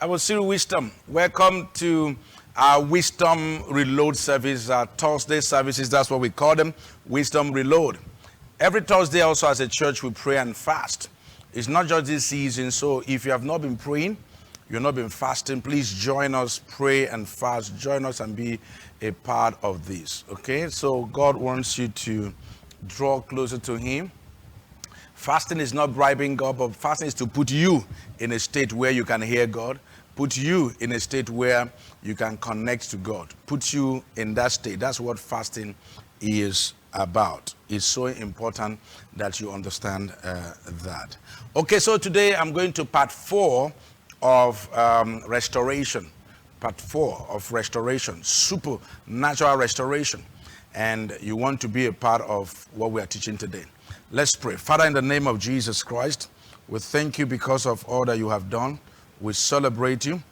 I was Cyril Wisdom. Welcome to our Wisdom Reload service, our Thursday services. That's what we call them, Wisdom Reload. Every Thursday also as a church we pray and fast. It's not just this season, so if you have not been praying, you've not been fasting, please join us, pray and fast. Join us and be a part of this, okay? So God wants you to draw closer to Him. Fasting is not bribing God, but fasting is to put you in a state where you can hear God, put you in a state where you can connect to God, put you in that state. That's what fasting is about. It's so important that you understand that. Okay, so today I'm going to part 4 of restoration. Part 4 of restoration, supernatural restoration. And you want to be a part of what we are teaching today. Let's pray. Father, in the name of Jesus Christ, we thank you because of all that you have done. We celebrate you.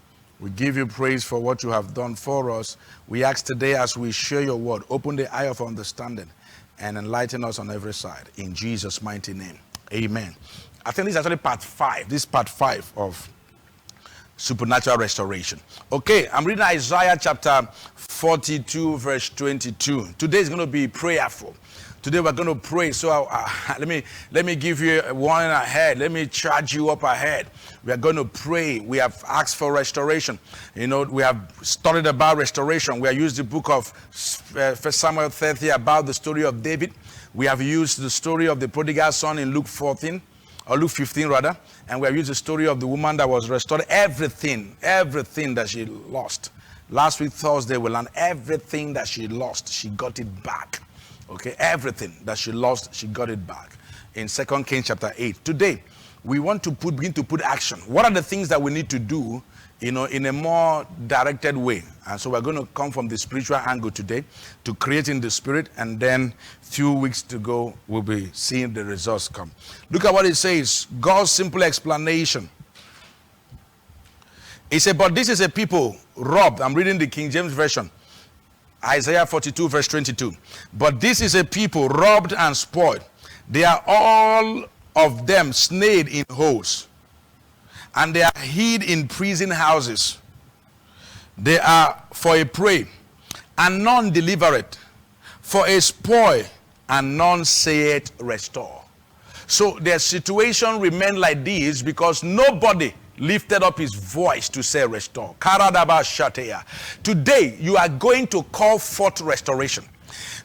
We give you praise for what you have done for us. We ask today as we share your word, open the eye of understanding and enlighten us on every side. In Jesus' mighty name, amen. I think this is actually part 5. This is part 5 of supernatural restoration. Okay, I'm reading Isaiah chapter 42 verse 22. Today is going to be prayerful. Today we're going to pray. So let me give you a warning ahead. Let me charge you up ahead. We are going to pray. We have asked for restoration. You know, we have studied about restoration. We have used the book of 1 Samuel 30 about the story of David. We have used the story of the prodigal son in Luke 14. Or Luke 15 rather, and we have used the story of the woman that was restored. Everything that she lost. Last week, Thursday, we learned everything that she lost, she got it back. Okay, everything that she lost, she got it back. In 2 Kings chapter 8. Today, we want to begin to put action. What are the things that we need to do, in a more directed way? And so we're going to come from the spiritual angle today to create in the spirit, and then few weeks to go, we'll be seeing the results come. Look at what it says. God's simple explanation. He said, but this is a people robbed. I'm reading the King James Version. Isaiah 42 verse 22. But this is a people robbed and spoiled. They are all of them snared in holes, and they are hid in prison houses. They are for a prey, and none deliver it, for a spoil, and none say it restore. So their situation remained like this because nobody lifted up his voice to say restore. Today you are going to call forth restoration.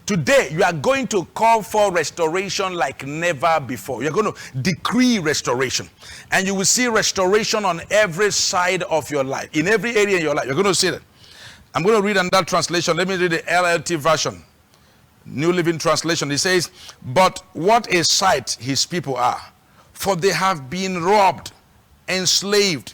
Today you are going to call for restoration like never before. You're going to decree restoration, and you will see restoration on every side of your life, in every area in your life. You're going to see that. I'm going to read another translation. Let me read the LLT version, New Living Translation. It says, but what a sight his people are, for they have been robbed, enslaved,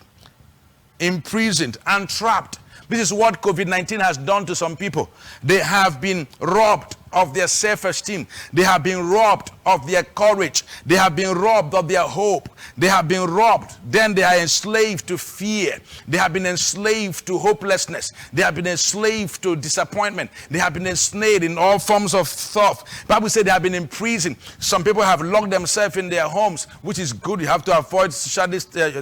imprisoned, and trapped. This is what COVID-19 has done to some people. They have been robbed of their self-esteem. They have been robbed of their courage. They have been robbed of their hope. They have been robbed. Then they are enslaved to fear. They have been enslaved to hopelessness. They have been enslaved to disappointment. They have been ensnared in all forms of thought. The Bible says they have been in prison. Some people have locked themselves in their homes, which is good. You have to avoid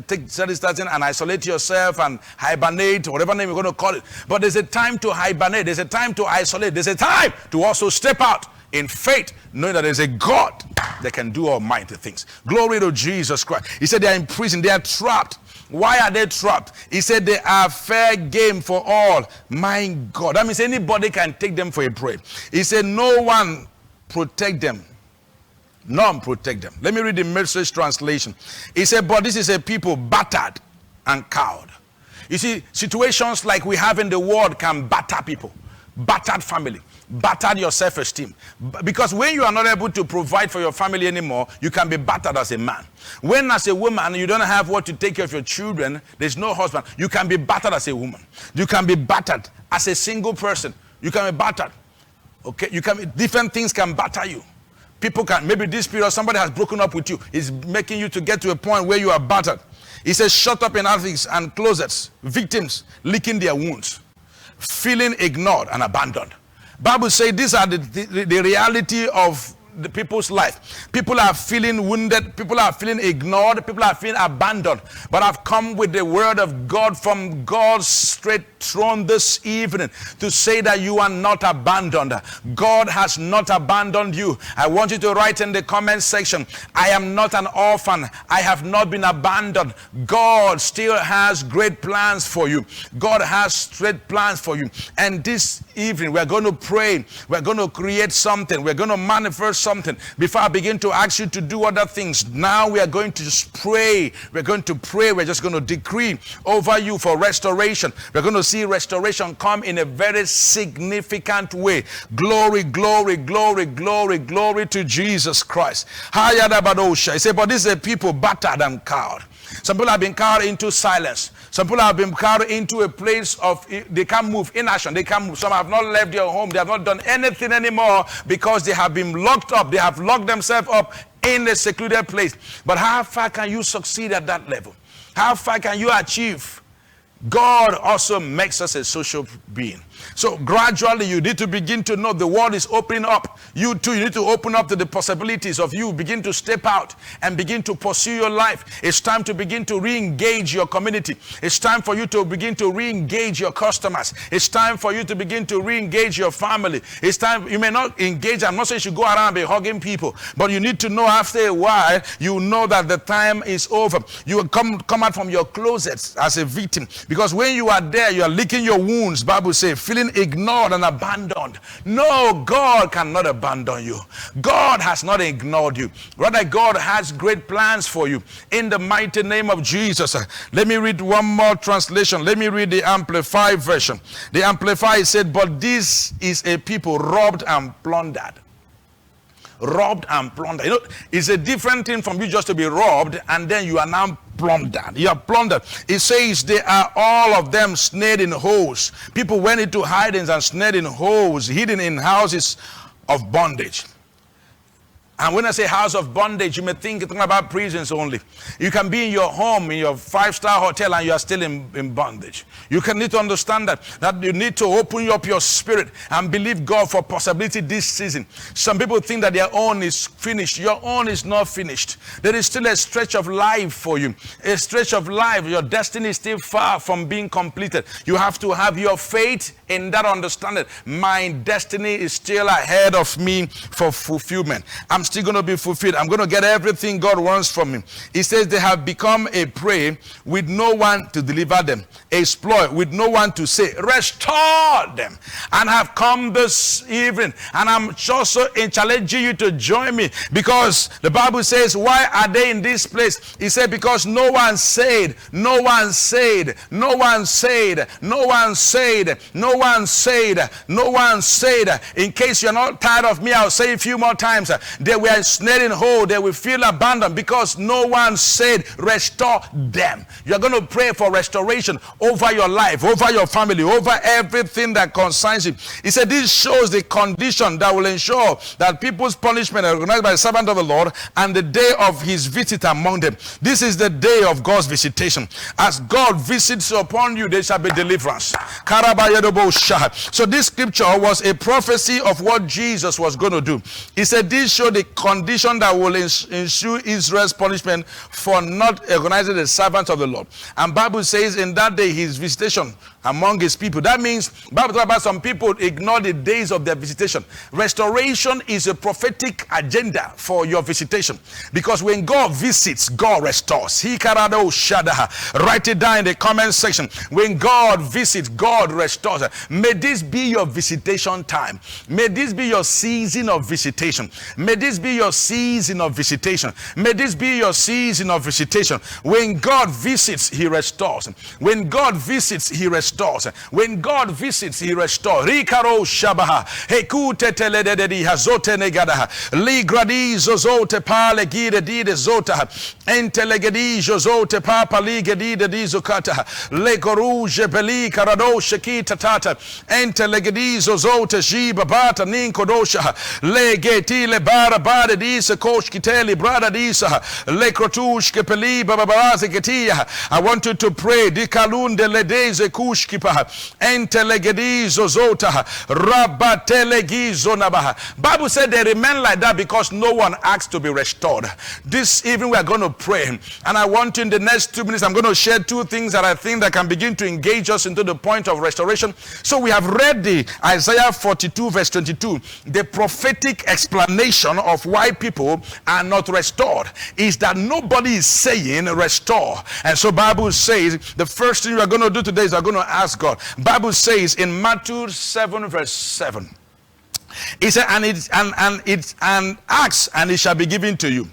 take distancing and isolate yourself and hibernate, whatever name you're going to call it. But there's a time to hibernate. There's a time to isolate. There's a time to also step out in faith, knowing that there's a God that can do almighty things. Glory to Jesus Christ. He said they are in prison. They are trapped. Why are they trapped? He said they are fair game for all. My God. That means anybody can take them for a prey. He said no one protect them. None protect them. Let me read the Message translation. He said, but this is a people battered and cowed. You see, situations like we have in the world can batter people. Battered family. Battered your self-esteem. Because when you are not able to provide for your family anymore, you can be battered as a man. When as a woman you don't have what to take care of your children, there's no husband, you can be battered as a woman. You can be battered as a single person. You can be battered. Okay, different things can batter you. People can, maybe this period somebody has broken up with you. It's making you to get to a point where you are battered. He says shut up in attics and closets, victims licking their wounds, feeling ignored and abandoned. Bible says these are the reality of the people's life. People are feeling wounded. People are feeling ignored. People are feeling abandoned. But I've come with the word of God from God's straight throne this evening to say that you are not abandoned. God has not abandoned you. I want you to write in the comment section, I am not an orphan. I have not been abandoned. God still has great plans for you. God has great plans for you. And this evening we're going to pray. We're going to create something. We're going to manifest something. Before I begin to ask you to do other things, now we are going to just pray. We're going to pray. We're just going to decree over you for restoration. We're going to see restoration come in a very significant way. Glory, glory, glory, glory, glory to Jesus Christ. He said, but this is a people battered and cowed. Some people have been cowed into silence. Some people have been cowed into a place of, they can't move, inaction. They can't move. Some have not left their home. They have not done anything anymore because they have been locked up. They have locked themselves up in a secluded place. But how far can you succeed at that level? How far can you achieve? God also makes us a social being. So gradually you need to begin to know the world is opening up. You too, you need to open up to the possibilities of you. Begin to step out and begin to pursue your life. It's time to begin to re-engage your community. It's time for you to begin to re-engage your customers. It's time for you to begin to re-engage your family. It's time, you may not engage. I'm not saying you should go around and be hugging people, but you need to know after a while, you know that the time is over. You will come out from your closets as a victim, because when you are there, you are licking your wounds. Bible says, feeling ignored and abandoned. No, God cannot abandon you. God has not ignored you. Rather, God has great plans for you. In the mighty name of Jesus. Let me read one more translation. Let me read the Amplified version. The Amplified said, but this is a people robbed and plundered. Robbed and plundered. You know, it's a different thing from you just to be robbed and then you are now plundered. You are plundered. It says they are all of them snared in holes. People went into hidings and snared in holes, hidden in houses of bondage. And when I say house of bondage, you may think it's about prisons only. You can be in your home, in your 5-star hotel, and you are still in bondage. You can need to understand that you need to open up your spirit and believe God for possibility this season. Some people think that their own is finished. Your own is not finished. There is still a stretch of life for you. A stretch of life. Your destiny is still far from being completed. You have to have your faith in that understanding. My destiny is still ahead of me for fulfillment. I'm still going to be fulfilled. I'm going to get everything God wants from me. He says they have become a prey with no one to deliver them, a exploit with no one to say, restore them. And have come this evening, and I'm just so challenging you to join me, because the Bible says, why are they in this place? He said, because no one said, no one said, no one said, no one said, no one said, no one said. In case you're not tired of me, I'll say a few more times. They were snared in hole. They will feel abandoned because no one said, restore them. You're going to pray for restoration over your life, over your family, over everything that concerns you. He said this shows the condition that will ensure that people's punishment are recognized by the servant of the Lord and the day of his visit among them. This is the day of God's visitation. As God visits upon you, there shall be deliverance. So this scripture was a prophecy of what Jesus was going to do. He said this showed the condition that will ensue Israel's punishment for not recognizing the servants of the Lord. And Bible says in that day his visitation among his people. That means Bible talks about some people ignore the days of their visitation. Restoration is a prophetic agenda for your visitation, because when God visits, God restores. Write it down in the comment section. When God visits, God restores. May this be your visitation time. May this be your season of visitation. May this be your season of visitation. May this be your season of visitation. When God visits, he restores. When God visits, he restores. When God visits, he restores. Rikaro shabaha hekute telededi hazote negada ligradi zozote pale gide dide zota entelegedi zozote papa ligedi de dizokata legoruge beli karado shekita tata entelegedi zozote jiba bata ninkodosha legeti le bara rabade disa koshkiteli brada disa lekrotushke peli bababaze ketia. I want you to pray dikalunde ledeze kushkipa entelegedizo zota rabatelegizo nabaha. Bible said they remain like that because no one asked to be restored. This evening we are going to pray, and I want you in the next 2 minutes, I'm going to share two things that I think that can begin to engage us into the point of restoration. So we have read the Isaiah 42 verse 22. The prophetic explanation of why people are not restored is that nobody is saying restore. And so Bible says the first thing we are going to do today is we are going to ask God. Bible says in Matthew 7 verse 7, he said, and ask and it shall be given to you.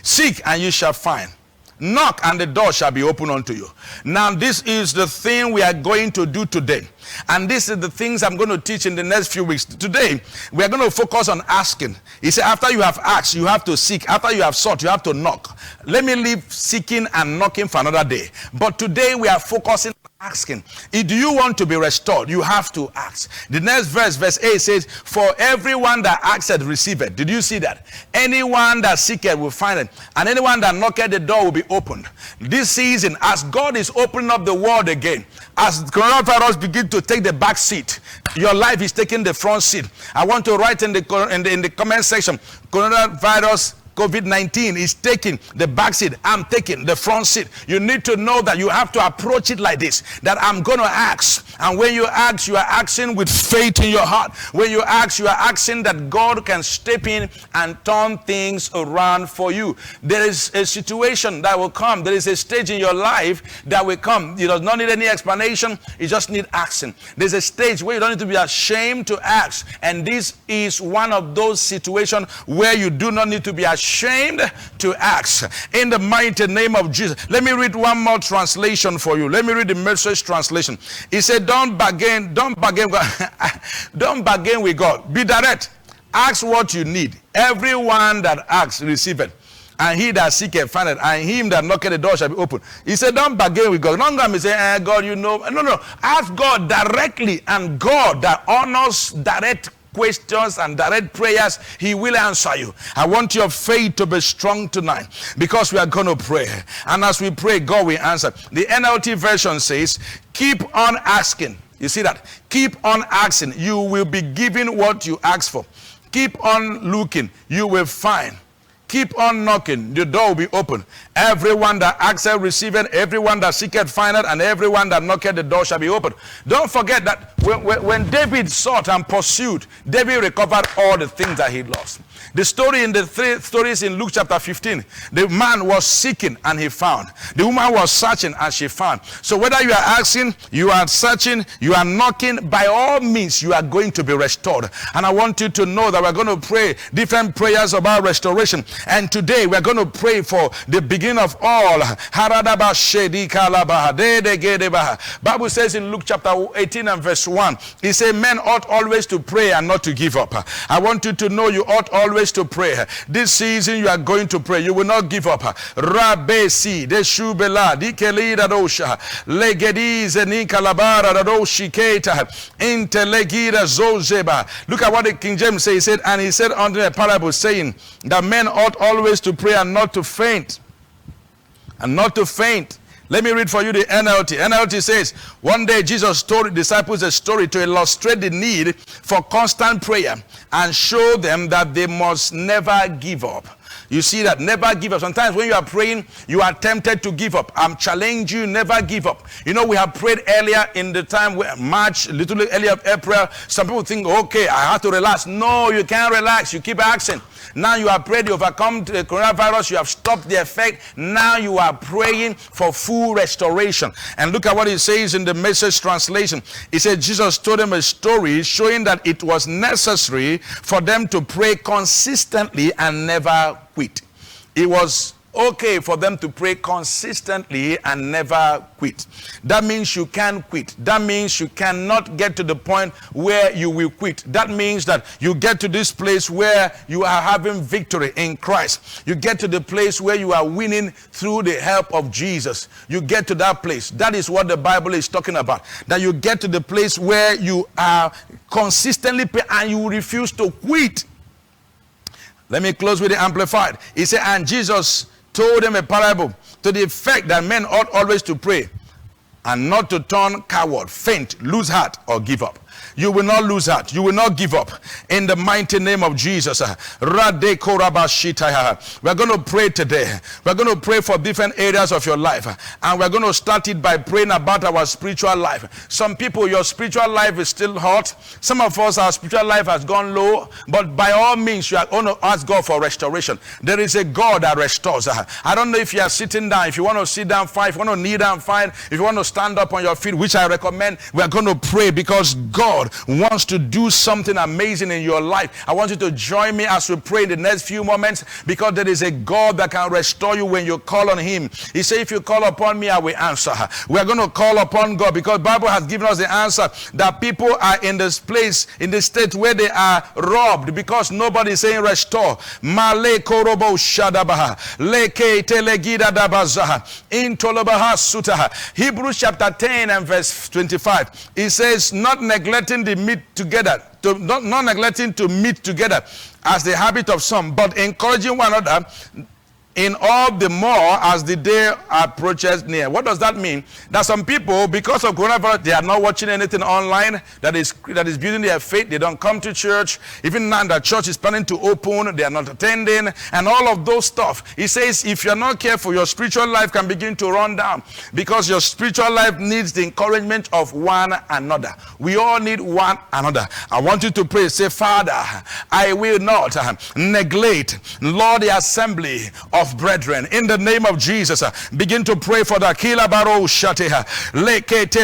Seek and you shall find. Knock and the door shall be opened unto you. Now this is the thing we are going to do today. And this is the things I'm going to teach in the next few weeks. Today, we are going to focus on asking. He said, after you have asked, you have to seek. After you have sought, you have to knock. Let me leave seeking and knocking for another day. But today, we are focusing on asking. If you want to be restored, you have to ask. The next verse, verse 8 says, for everyone that asketh, receiveth. Did you see that? Anyone that seeketh will find it. And anyone that knocketh, the door will be opened. This season, as God is opening up the world again, as coronavirus begins to take the back seat, your life is taking the front seat. I want to write in the comment section, coronavirus COVID-19 is taking the back seat. I'm taking the front seat. You need to know that you have to approach it like this, that I'm going to ask. And when you ask, you are asking with faith in your heart. When you ask, you are asking that God can step in and turn things around for you. There is a situation that will come. There is a stage in your life that will come. You do not need any explanation. You just need asking. There's a stage where you don't need to be ashamed to ask. And this is one of those situations where you do not need to be ashamed to ask. In the mighty name of Jesus. Let me read one more translation for you. Let me read the Message translation. He said, don't bargain don't bargain with God. Be direct. Ask what you need. Everyone that asks, receive it. And he that seeketh, findeth. And him that knocketh, the door shall be open. He said, don't bargain with God. Don't come and say, God, you know. No. Ask God directly. And God that honors direct questions and direct prayers, he will answer you. I want your faith to be strong tonight because we are going to pray. And as we pray, God will answer. The NLT version says, keep on asking. You see that? Keep on asking. You will be given what you ask for. Keep on looking. You will find. Keep on knocking, the door will be open. Everyone that asketh, receiveth. Everyone that seeketh, findeth. And everyone that knocketh, the door shall be open. Don't forget that when David sought and pursued, David recovered all the things that he lost. The story in the three stories in Luke chapter 15, the man was seeking and he found. The woman was searching and she found. So whether you are asking, you are searching, you are knocking, by all means you are going to be restored. And I want you to know that we're going to pray different prayers about restoration. And today we're going to pray for the beginning of all. Bible says in Luke chapter 18 and verse 1, it says men ought always to pray and not to give up. I want you to know you ought always to pray. This season you are going to pray. You will not give up. Rabesi de shubela dikelida dosha legedize nikalabara doshiketa intelegida zozeba. Look at what the King James says. He said, and he said unto the parable, saying that men ought always to pray and not to faint. And not to faint. Let me read for you the NLT. NLT says, one day Jesus told the disciples a story to illustrate the need for constant prayer and show them that they must never give up. You see that? Never give up. Sometimes when you are praying, you are tempted to give up. I'm challenging you, never give up. You know, we have prayed earlier in the time, March, a little earlier of April. Some people think, okay, I have to relax. No, you can't relax. You keep asking. Now you are prayed, you overcome the coronavirus, you have stopped the effect. Now you are praying for full restoration. And look at what it says in the Message translation. It said Jesus told them a story showing that it was necessary for them to pray consistently and never quit. It was okay for them to pray consistently and never quit. That means you can't quit. That means you cannot get to the point where you will quit. That means that you get to this place where you are having victory in Christ. You get to the place where you are winning through the help of Jesus. You get to that place. That is what the Bible is talking about. That you get to the place where you are consistently praying and you refuse to quit. Let me close with the Amplified. He said, and Jesus told them a parable to the effect that men ought always to pray and not to turn coward, faint, lose heart, or give up. You will not lose heart. You will not give up. In the mighty name of Jesus. We're going to pray today. We're going to pray for different areas of your life. And we're going to start it by praying about our spiritual life. Some people, your spiritual life is still hot. Some of us, our spiritual life has gone low. But by all means, you are going to ask God for restoration. There is a God that restores. I don't know if you are sitting down. If you want to sit down, fine. If you want to kneel down, fine. If you want to stand up on your feet, which I recommend, we're going to pray because God wants to do something amazing in your life. I want you to join me as we pray in the next few moments, because there is a God that can restore you when you call on him. He said, if you call upon me, I will answer. We are going to call upon God because the Bible has given us the answer that people are in this place, in this state where they are robbed because nobody is saying restore. Male korobo shadabaha leke telegida dabazaha intolobaha sutaha. Hebrews chapter 10 and verse 25. It says, not neglecting the meet together, not neglecting to meet together as the habit of some, but encouraging one another, in all the more as the day approaches near. What does that mean? That some people, because of coronavirus, they are not watching anything online that is building their faith. They don't come to church. Even now the church is planning to open, they are not attending, and all of those stuff. He says, if you're not careful, your spiritual life can begin to run down, because your spiritual life needs the encouragement of one another. We all need one another. I want you to pray. Say, Father, I will not neglect, Lord, the assembly of brethren. In the name of Jesus, begin to pray for the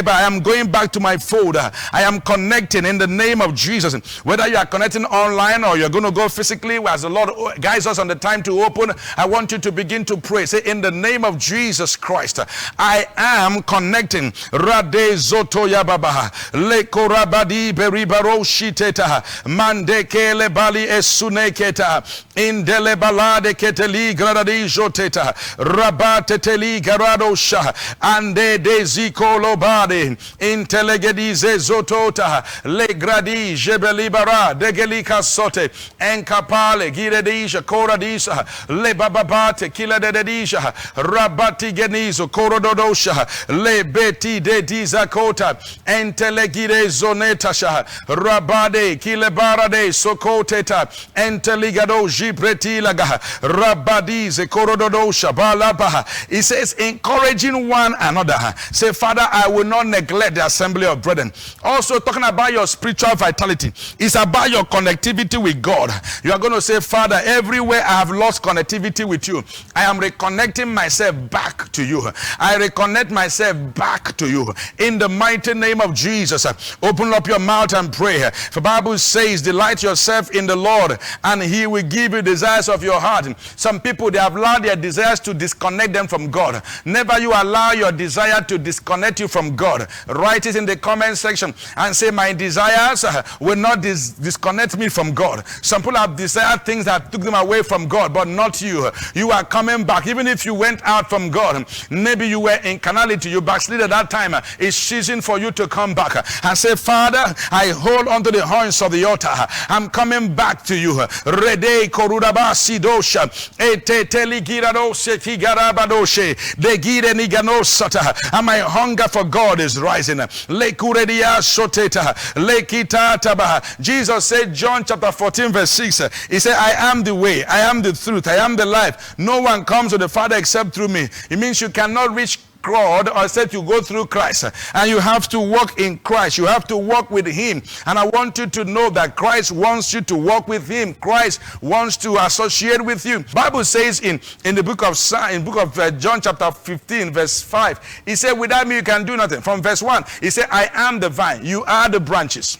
I am going back to my fold. I am connecting in the name of Jesus. Whether you are connecting online or you're going to go physically, as the Lord guides us on the time to open, I want you to begin to pray. Say, in the name of Jesus Christ, I am connecting. Rade zoto yababaha le korabadi beribaro shiteta mande kele bali esuneketa indele balade keteli gradadi joteta rabateteli garadosha ande de zikolo bade intelegedize zotota le gradi jebelibara degelika sote enkapale giredisha koradisa le bababate kila dedisha rabati genizo korododosha le beti de dizakota entelegire zonetasha rabade kilebarade sokoteta enteligado jibretilaga rabadize korododosha balabaha. He says, encouraging one another. Say, Father, I will not neglect the assembly of brethren. Also talking about your spiritual vitality. It's about your connectivity with God. You are going to say, Father, everywhere I have lost connectivity with you, I am reconnecting myself back to you. I reconnect myself back to you. In the mighty name of Jesus, open up your mouth and pray. The Bible says, delight yourself in the Lord, and he will give you desires of your heart. Some people, they have allowed their desires to disconnect them from God. Never you allow your desire to disconnect you from God. Write it in the comment section and say, my desires will not disconnect me from God. Some people have desired things that took them away from God, but not you. You are coming back. Even if you went out from God, maybe you were in carnality, you backslid at that time, it's season for you to come back and say, Father, I hold onto the horns of the altar. I'm coming back to you. Rede korudabasi dosha eteteli giradose tigarabadoshe de gire niganosata. And my hunger for God is rising. Le kuredia soteta le kitataba. Jesus said, John chapter 14 verse 6, he said, I am the way, I am the truth, I am the life. No one comes to the Father except through me. It means you cannot reach God except you go through Christ, and you have to walk in Christ. You have to walk with him, and I want you to know that Christ wants you to walk with him. Christ wants to associate with you. Bible says in the book of John chapter 15 verse 5, he said, without me you can do nothing. From verse 1, he said, I am the vine, you are the branches.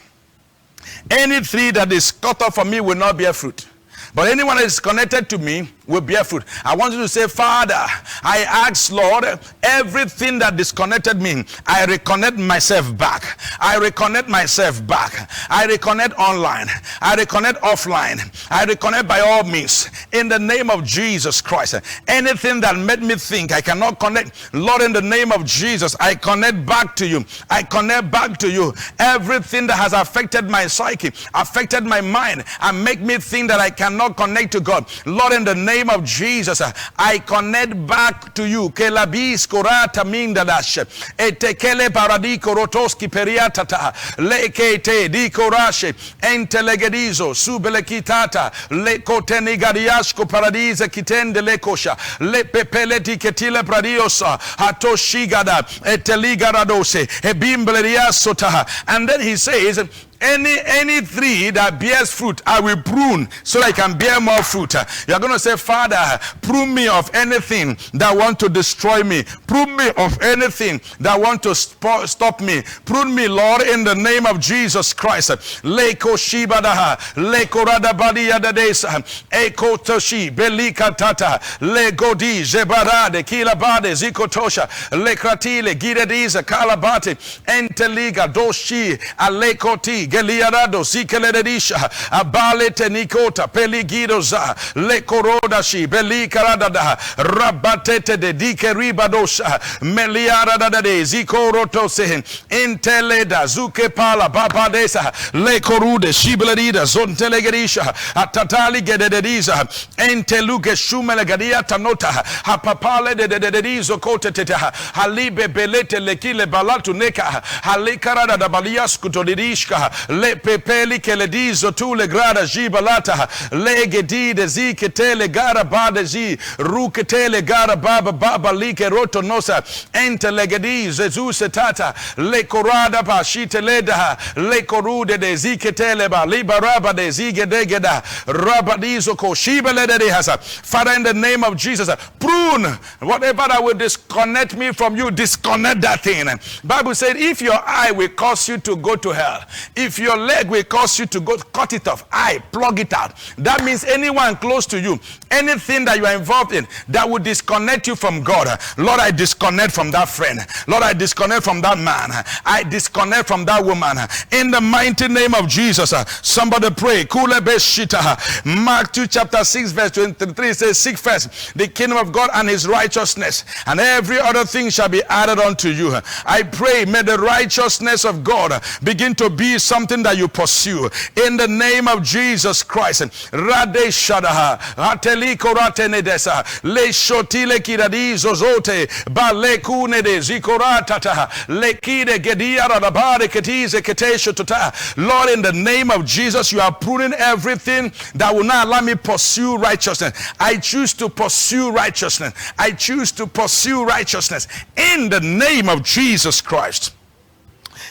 Any tree that is cut off from me will not bear fruit, but anyone that is connected to me will bear fruit. I want you to say, Father, I ask, Lord, everything that disconnected me, I reconnect myself back. I reconnect myself back. I reconnect online. I reconnect offline. I reconnect by all means. in the name of Jesus Christ. Anything that made me think I cannot connect, Lord, in the name of Jesus, I connect back to you. I connect back to you. Everything that has affected my psyche, affected my mind, and make me think that I cannot connect to God, Lord, in the name of Jesus, I connect back to you. Kelabis korata mindadash etekele paradiko rotoski periatata lekete di korashe entelegedizo subelekitata lekotenigariashko paradise kitende lekosha le pepeleti ketile pradiosa hatoshigada eteligaradose ebimbleriasota. And then he says, any tree that bears fruit, I will prune so that I can bear more fruit. You're going to say, Father, prune me of anything that want to destroy me. Prune me of anything that want to stop me. Prune me, Lord, in the name of Jesus Christ. Leko shibadaha, leko radabadi yadadesa, eko toshi, belika tata, legodi, jebarade, kilabade, zikotosha, lekratile, girediza, kalabate, enteliga, doshi, alekoti, Geliarado, Sikeledisha, Abalete Nikota, Peligidoza, Lekorodashi, Belikaradada, Rabatete de Dikeribadosha, Meliarada de Zikorotose, Inteleda, Zukepala, Babadesa, Lekorude, Shiblerida, Zontelegedisha, Atatali Gedediza, Enteluke Shumelegadia Tanota, Hapapale de Dedizo Coteteta, Halibe Belete Lekile Balatu Neka, Halikarada da Balias Kutodishka. Le pepeli che le diso tu le grada gibalata le gedi de zi che te le gara bade zi ru che te le gara baba li che roto nosa ente le gedi Jesus tata le corada pa shite leda le corude de zi che te le ba liberaba de zi gedegeda rabadizo ko shibele de hasa. Father, in the name of Jesus, prune whatever that will disconnect me from you, disconnect that thing. Bible said if your eye will cause you to go to hell, if your leg will cause you to go, cut it off. Plug it out. That means anyone close to you, anything that you are involved in that will disconnect you from God. Lord, I disconnect from that friend. Lord, I disconnect from that man. I disconnect from that woman. In the mighty name of Jesus, somebody pray. Mark 2 chapter 6 verse 23 says, seek first the kingdom of God and his righteousness, and every other thing shall be added unto you. I pray, may the righteousness of God begin to be something that you pursue in the name of Jesus Christ. Rade shadaha ateliko ratenedesa le shotile kiradizo zote balekune de zikoratata lekide gediara rabare ketize ketesho tota. Lord, in the name of Jesus, you are pruning everything that will not allow me pursue righteousness. I choose to pursue righteousness. I choose to pursue righteousness in the name of Jesus Christ.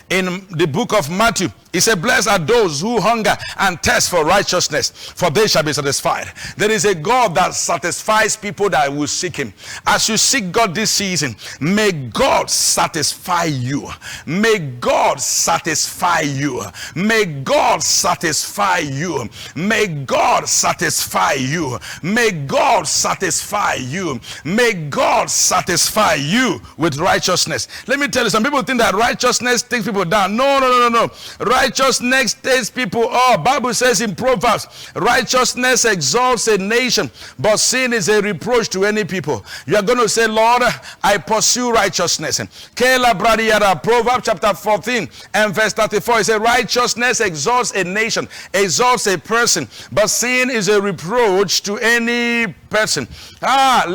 In the book of Matthew, he said, blessed are those who hunger and thirst for righteousness, for they shall be satisfied. There is a God that satisfies people that will seek him. As you seek God this season, may God satisfy you. May God satisfy you. May God satisfy you. May God satisfy you. May God satisfy you. May God satisfy you with righteousness. Let me tell you, some people think that righteousness takes people down. No. Righteousness takes people up. Bible says in Proverbs, righteousness exalts a nation, but sin is a reproach to any people. You are going to say, Lord, I pursue righteousness. Proverbs chapter 14 and verse 34, it says, righteousness exalts a nation, exalts a person, but sin is a reproach to any person. Lord,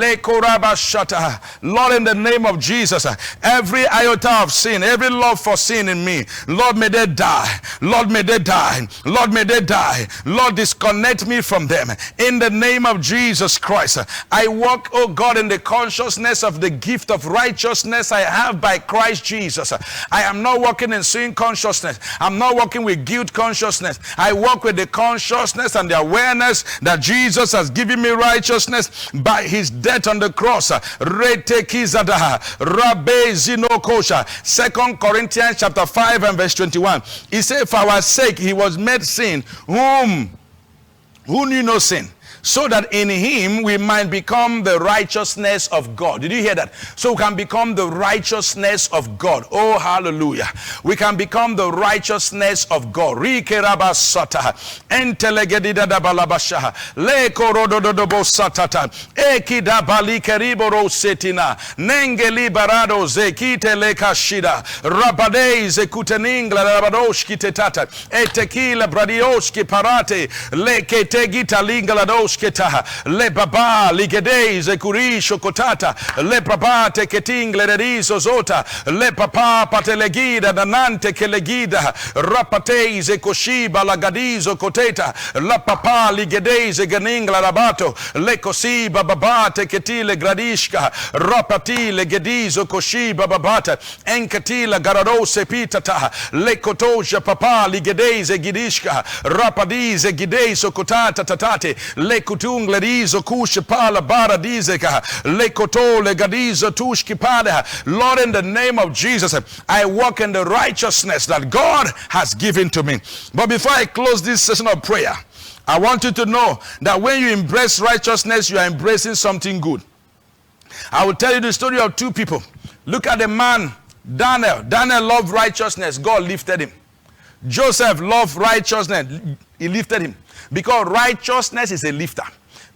in the name of Jesus, every iota of sin, every love for sin in me, Lord, may they die. Lord, may they die. Lord, may they die. Lord, disconnect me from them. In the name of Jesus Christ, I walk, oh God, in the consciousness of the gift of righteousness I have by Christ Jesus. I am not walking in sin consciousnness. I'm not walking with guilt consciousness. I walk with the consciousness and the awareness that Jesus has given me righteousness by his death on the cross. 2 Corinthians chapter 5 and verse 21. He said, for our sake he was made sin, who knew no sin, so that in him we might become the righteousness of God. Did you hear that? So we can become the righteousness of God. Oh, hallelujah. We can become the righteousness of God. Rikerabasata, entelegedidadabalabasha, lekorododobosatata, ekidabalikeribosetina, nengelibarado zekite lekashida, rabade zekuteningla rabadoshki tetata, etekila bradioshki parate, leketegita lingaladoshketa, le baba ligede zekurisho kotata, le baba teketingle redizo zota, le papa patelegida danante kelegida, rapate zekoshiba lagadizo koteta, la papa ligede zeganingla rabato, le kosiba baba teketile gradishka, rapati legedizo koshiba babata, enkatila garadose pitata, le kotoja papa ligede zegidishka, rapadize gideso kotata tatate, le kutungle dizo kusha pala baradizeka, le koto le gadizo tushki pada. Lord, in the name of Jesus, I walk in the righteousness that God has given to me. But before I close this session of prayer, I want you to know that when you embrace righteousness, you are embracing something good. I will tell you the story of two people. Look at the man, Daniel. Daniel loved righteousness. God lifted him. Joseph loved righteousness. He lifted him. Because righteousness is a lifter.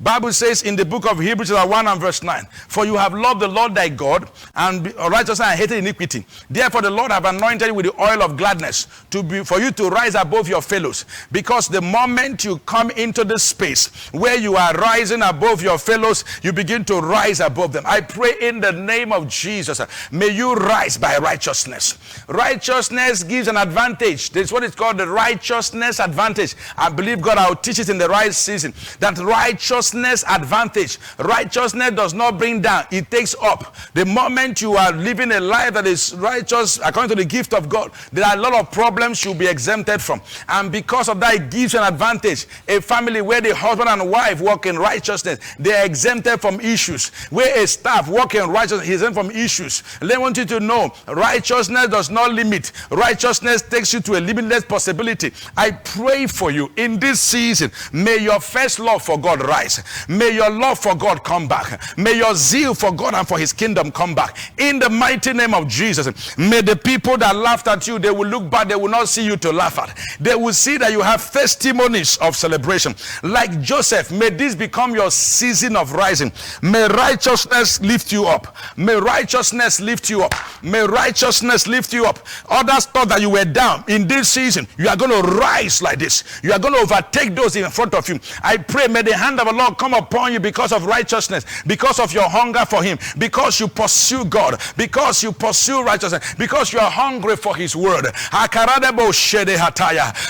Bible says in the book of Hebrews chapter 1 and verse 9, for you have loved the Lord thy God, and righteousness and hated iniquity. Therefore the Lord have anointed you with the oil of gladness for you to rise above your fellows. Because the moment you come into this space where you are rising above your fellows, you begin to rise above them. I pray in the name of Jesus, may you rise by righteousness. Righteousness gives an advantage. This is what it's called, the righteousness advantage. I believe God, I'll teach it in the right season. That righteousness advantage. Righteousness does not bring down, it takes up. The moment you are living a life that is righteous according to the gift of God, there are a lot of problems you'll be exempted from. And because of that, it gives you an advantage. A family where the husband and wife walk in righteousness, they are exempted from issues. Where a staff walk in righteousness, he is exempt from issues. And I want you to know, righteousness does not limit. Righteousness takes you to a limitless possibility. I pray for you in this season, may your first love for God rise. May your love for God come back. May your zeal for God and for his kingdom come back. In the mighty name of Jesus, may the people that laughed at you, they will look back, they will not see you to laugh at. They will see that you have testimonies of celebration. Like Joseph, may this become your season of rising. May righteousness lift you up. May righteousness lift you up. May righteousness lift you up. Others thought that you were down. In this season, you are going to rise like this. You are going to overtake those in front of you. I pray, may the hand of the Lord come upon you because of righteousness, because of your hunger for him, because you pursue God, because you pursue righteousness, because you are hungry for his word.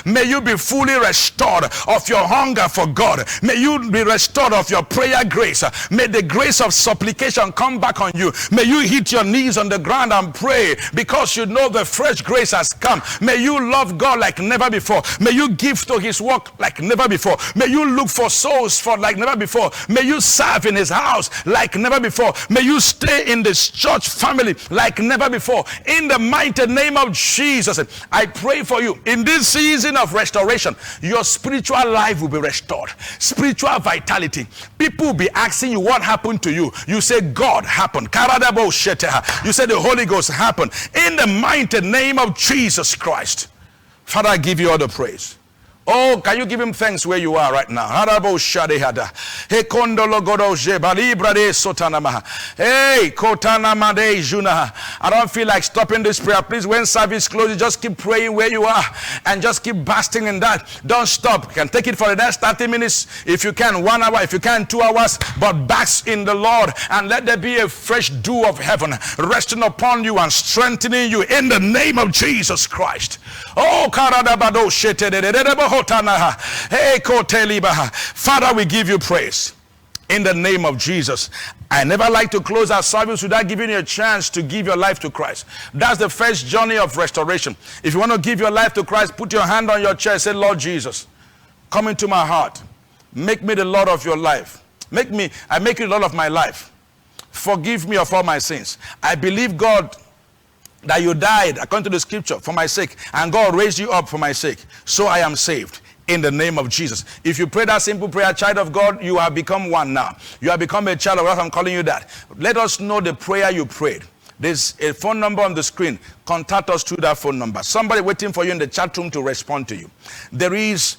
May you be fully restored of your hunger for God. May you be restored of your prayer grace. May the grace of supplication come back on you. May you hit your knees on the ground and pray because you know the fresh grace has come. May you love God like never before. May you give to his work like never before. May you look for souls for like never before. May you serve in his house like never before. May you stay in this church family like never before. In the mighty name of Jesus, I pray for you in this season of restoration. Your spiritual life will be restored. Spiritual vitality. People will be asking you what happened to you. You say God happened. You say the Holy Ghost happened. In the mighty name of Jesus Christ. Father, I give you all the praise. Oh, can you give him thanks where you are right now? Hey, I don't feel like stopping this prayer. Please, when service closes, just keep praying where you are and just keep basking in that. Don't stop. You can take it for the next 30 minutes if you can, 1 hour, if you can, 2 hours, but bask in the Lord and let there be a fresh dew of heaven resting upon you and strengthening you in the name of Jesus Christ. Oh, Father, we give you praise in the name of Jesus. I never like to close our service without giving you a chance to give your life to Christ. That's the first journey of restoration. If you want to give your life to Christ, put your hand on your chest, say, Lord Jesus, come into my heart. Make me the Lord of your life. I make you the Lord of my life. Forgive me of all my sins. I believe, God, that you died according to the scripture for my sake, and God raised you up for my sake. So I am saved. in the name of Jesus. If you pray that simple prayer, child of God, you have become one now. You have become a child of God. I'm calling you that. Let us know the prayer you prayed. There's a phone number on the screen. Contact us through that phone number. Somebody waiting for you in the chat room to respond to you. there's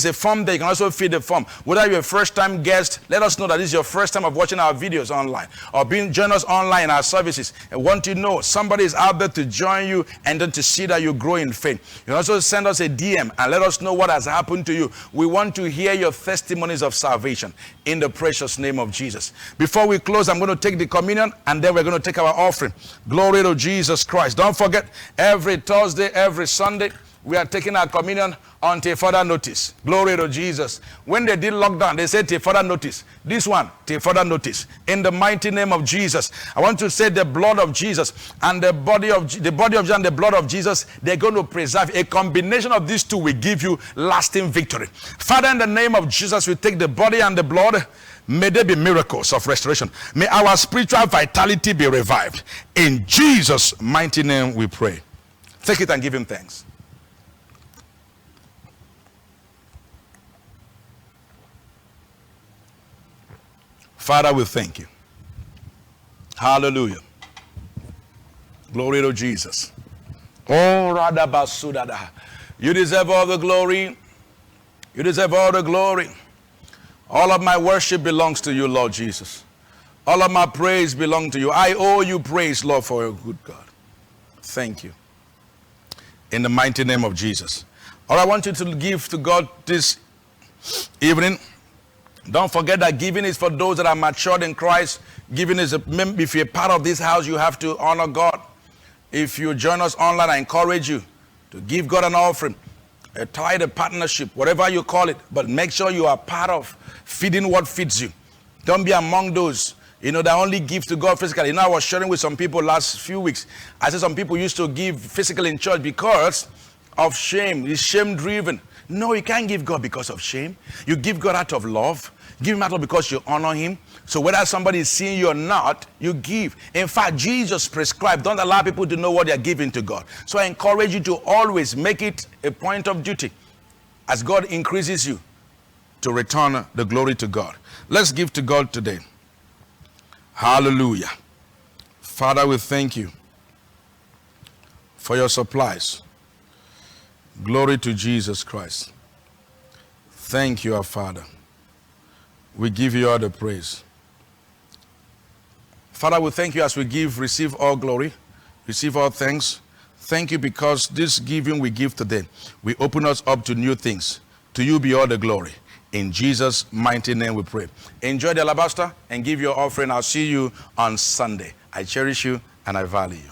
a form there. You can also fill the form. Whether you're a first-time guest, let us know that this is your first time of watching our videos online or join us online in our services. And want to know somebody is out there to join you and then to see that you grow in faith. You can also send us a DM and let us know what has happened to you. We want to hear your testimonies of salvation in the precious name of Jesus. Before we close, I'm going to take the communion and then we're going to take our offering. Glory to Jesus Christ. Don't forget, every Thursday, every Sunday, we are taking our communion until further notice. Glory to Jesus. When they did lockdown, they said till further notice. This one, till further notice. In the mighty name of Jesus, I want to say the blood of Jesus and the body of Jesus and the blood of Jesus, they're going to preserve. A combination of these two will give you lasting victory. Father, in the name of Jesus, we take the body and the blood. May there be miracles of restoration. May our spiritual vitality be revived. In Jesus' mighty name we pray. Take it and give him thanks. Father, we thank you. Hallelujah. Glory to Jesus. Oh, Radabasudada. You deserve all the glory. You deserve all the glory. All of my worship belongs to you, Lord Jesus. All of my praise belongs to you. I owe you praise, Lord, for your good God. Thank you. In the mighty name of Jesus. All I want you to give to God this evening. Don't forget that giving is for those that are matured in Christ. Giving is, if you're part of this house, you have to honor God. If you join us online, I encourage you to give God an offering, a tithe, a partnership, whatever you call it. But make sure you are part of feeding what feeds you. Don't be among those, that only give to God physically. I was sharing with some people last few weeks. I said some people used to give physically in church because of shame. It's shame-driven. No, you can't give God because of shame. You give God out of love. Give him out because you honor him. So whether somebody is seeing you or not, you give. In fact, Jesus prescribed, don't allow people to know what they're giving to God. So I encourage you to always make it a point of duty as God increases you to return the glory to God. Let's give to God today. Hallelujah. Father, we thank you for your supplies. Glory to Jesus Christ. Thank you, our Father. We give you all the praise. Father, we thank you as we receive all glory, receive all thanks. Thank you because this giving we give today, we open us up to new things. To you be all the glory. In Jesus' mighty name we pray. Enjoy the alabaster and give your offering. I'll see you on Sunday. I cherish you and I value you.